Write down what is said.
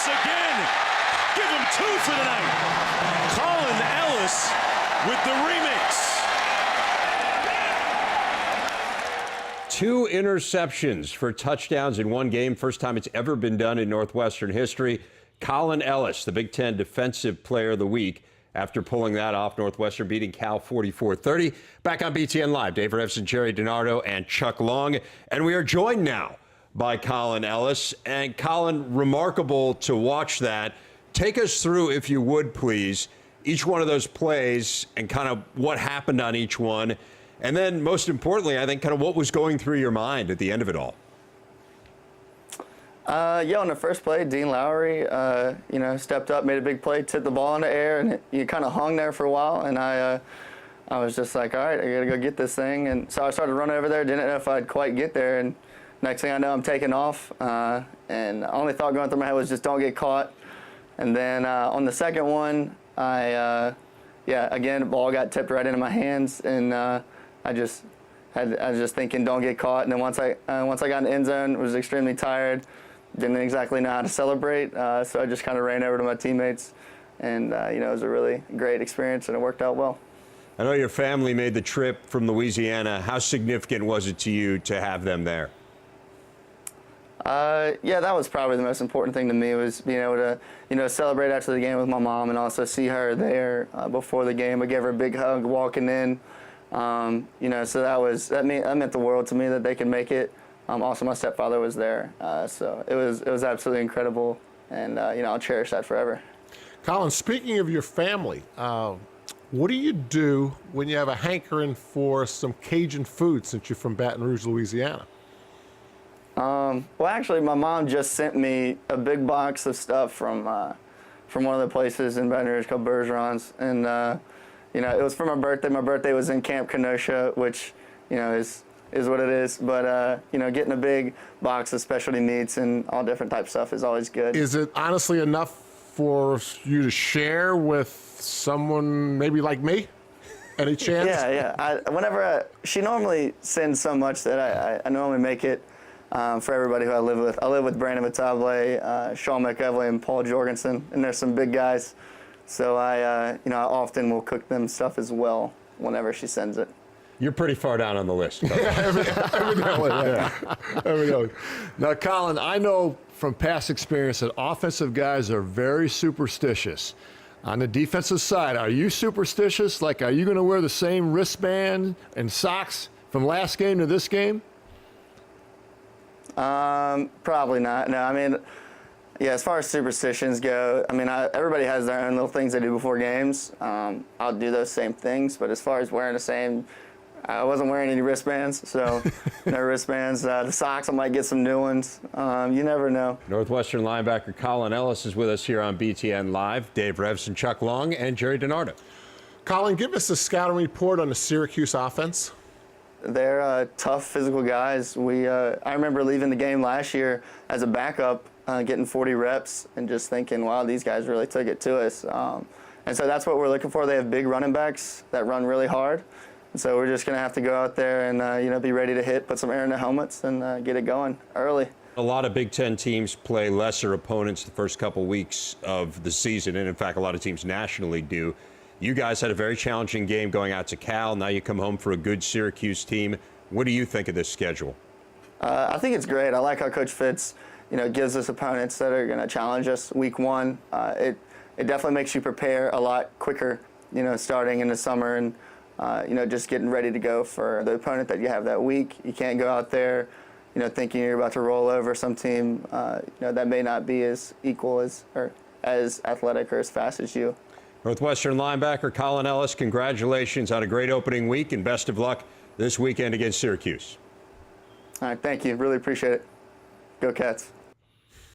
again. Give him 2 for the night. Collin Ellis with the remix. 2 interceptions for touchdowns in one game. First time it's ever been done in Northwestern history. Collin Ellis, the Big Ten Defensive Player of the Week, after pulling that off. Northwestern beating Cal 44-30. Back on BTN Live, Dave Revsine, Gerry, Dinardo, and Chuck Long. And we are joined now by Collin Ellis. And Collin, remarkable to watch that. Take us through, if you would, please, each one of those plays and kind of what happened on each one. And then, most importantly, I think kind of what was going through your mind at the end of it all. On the first play, Dean Lowry, stepped up, made a big play, tipped the ball in the air, and he kind of hung there for a while. And I was just like, all right, I got to go get this thing. And so I started running over there, didn't know if I'd quite get there. And next thing I know, I'm taking off. And the only thought going through my head was just don't get caught. And then on the second one, again, the ball got tipped right into my hands. And I was just thinking, don't get caught. And then once I got in the end zone, was extremely tired. Didn't exactly know how to celebrate, so I just kind of ran over to my teammates, and it was a really great experience, and it worked out well. I know your family made the trip from Louisiana. How significant was it to you to have them there? That was probably the most important thing to me, was being able to, celebrate after the game with my mom and also see her there before the game. I gave her a big hug walking in, so that meant the world to me that they could make it. Also, my stepfather was there, so it was absolutely incredible, and I'll cherish that forever. Collin, speaking of your family, what do you do when you have a hankering for some Cajun food, since you're from Baton Rouge, Louisiana? Well, actually, my mom just sent me a big box of stuff from one of the places in Baton Rouge called Bergeron's, and it was for my birthday. My birthday was in Camp Kenosha, which is what it is, but getting a big box of specialty meats and all different types of stuff is always good. Is it honestly enough for you to share with someone maybe like me? Any chance? Yeah. She normally sends so much that I normally make it for everybody who I live with. I live with Brandon Matable, Sean McEvely, and Paul Jorgensen, and there's some big guys. So I often will cook them stuff as well whenever she sends it. You're pretty far down on the list. Evidently. Now, Collin, I know from past experience that offensive guys are very superstitious. On the defensive side, are you superstitious? Like, are you going to wear the same wristband and socks from last game to this game? Probably not. No, as far as superstitions go, everybody has their own little things they do before games. I'll do those same things, but as far as wearing the same, I wasn't wearing any wristbands, so no wristbands. The socks, I might get some new ones. You never know. Northwestern linebacker Collin Ellis is with us here on BTN Live. Dave Revsine, Chuck Long, and Gerry Dinardo. Collin, give us a scouting report on the Syracuse offense. They're tough, physical guys. I remember leaving the game last year as a backup, getting 40 reps, and just thinking, wow, these guys really took it to us. And so that's what we're looking for. They have big running backs that run really hard. And so we're just going to have to go out there and be ready to hit, put some air in the helmets, and get it going early. A lot of Big Ten teams play lesser opponents the first couple weeks of the season, and in fact, a lot of teams nationally do. You guys had a very challenging game going out to Cal. Now you come home for a good Syracuse team. What do you think of this schedule? I think it's great. I like how Coach Fitz, gives us opponents that are going to challenge us week one. It definitely makes you prepare a lot quicker, starting in the summer and, just getting ready to go for the opponent that you have that week. You can't go out there, thinking you're about to roll over some team, that may not be as equal as or as athletic or as fast as you. Northwestern linebacker Collin Ellis, congratulations on a great opening week and best of luck this weekend against Syracuse. All right, thank you. Really appreciate it. Go Cats.